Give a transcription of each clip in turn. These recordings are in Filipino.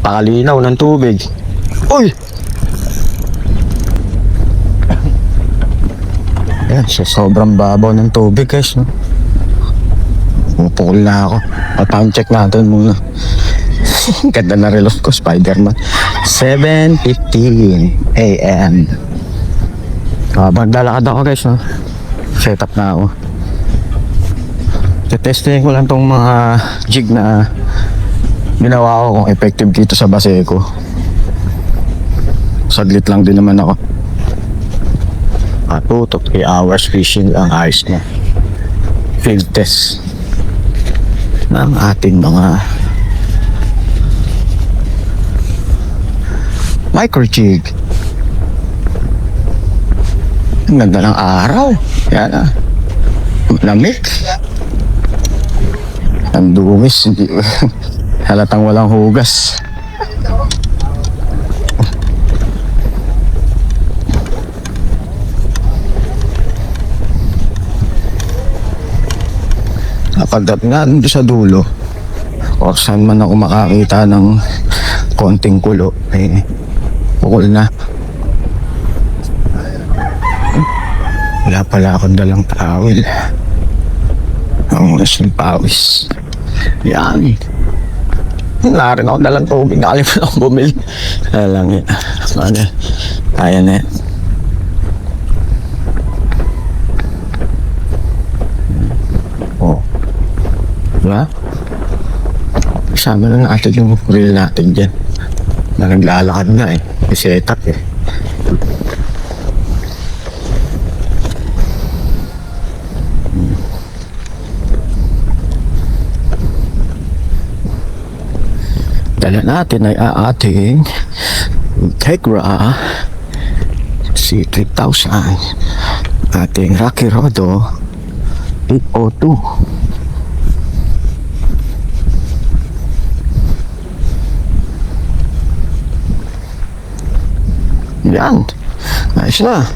Pakalinaw ng tubig. Uy! Ayan, so sobrang babaw ng tubig guys, no? Pupukol na ako. Pa-time check natin muna. Ganda na relo ko, Spider-Man. 7:15 AM. Maglalakad ako guys, no? Set up na ako. Testing ko lang tong mga jig na ginawa ko kung effective dito sa Baseco. Saglit lang din naman ako. 2 to 3 hours fishing ang ayos na field test ng ating mga micro jig. Ang ganda ng araw. Yan ah. Lamig. Ang dungis. Hindi halatang walang hugas. Pagdating nga doon sa dulo o saan man ako makakita ng konting kulo, eh pukul na. Wala pala akong dalang tawel. Ang unas ng pawis. Yan. Wala rin ako dalang tubig. Nakalimutan akong bumili. Kaya lang yan. Kaya na yan. Diba? Kasama na natin yung reel natin dyan. Na naglalakad na eh. May setup eh. Dala natin ay ating Tegra C3000. Ating Rocky Rodo 802. Yan. Ayos na.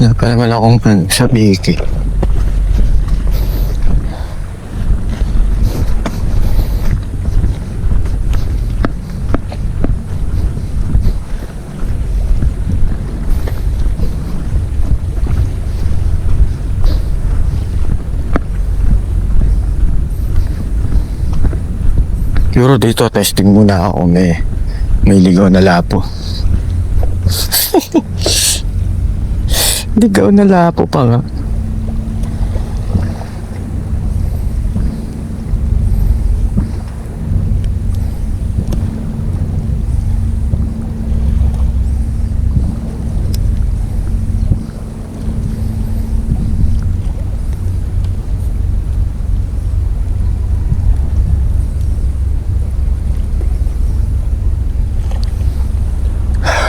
Wala pa naman akong sa biki. Siguro dito testing muna ako, may ligaw na lapo. Ligaw na lapo pa nga.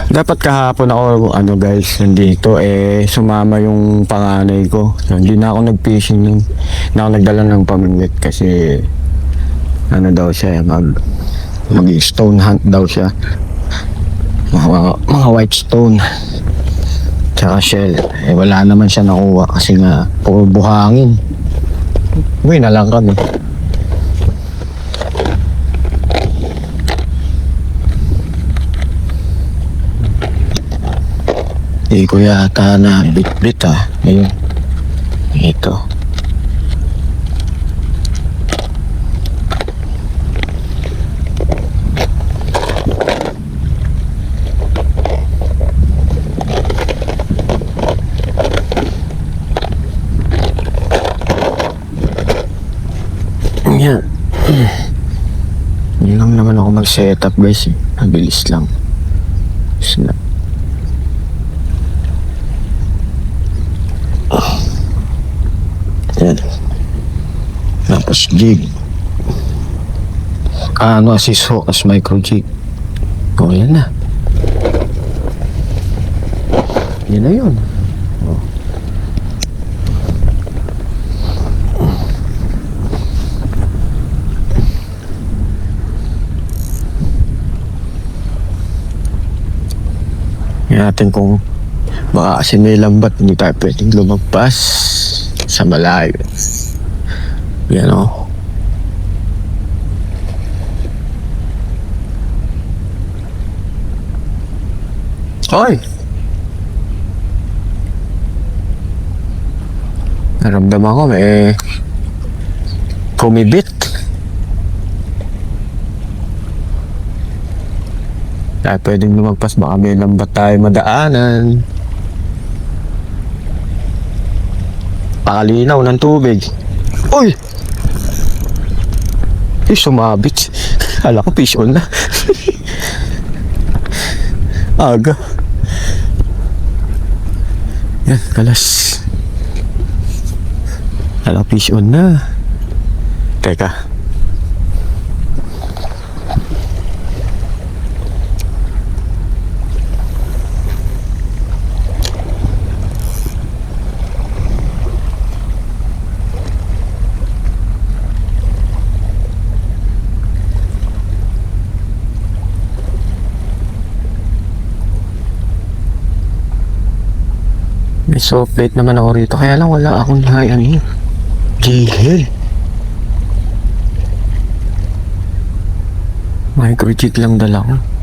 Dapat kahapon ako, guys, nandito, sumama yung panganay ko. So, hindi na ako nag-fishing nun. Hindi na ako nagdala ng pamingwit kasi, daw siya, mag-stone hunt daw siya. Mga white stone. Tsaka shell. Wala naman siya nakuha kasi nga, puro buhangin. Uwi na lang kami. Hindi ko yata na bit-bit Ayun. Ito. Yan. Hindi lang naman ako mag-setup guys. Mabilis lang. Snap. Yan. Tapos jig. Assist hook as micro jig. O yan na. Yan na yun. Yan natin kung baka kasi may lambat, hindi tayo pwedeng lumagpas sa malayo. Yan o. Hoy! Naramdaman ko may kumibit. Kaya pwedeng lumagpas, baka may lambat tayo madaanan. Pakalinaw ng tubig. Uy! Sumabit. Kala ko fish on na. Aga. Yan, kalas. Kala ko fish on na. Teka. May soft plate naman ako rito, kaya lang wala akong gel. Micro jig lang dala ko.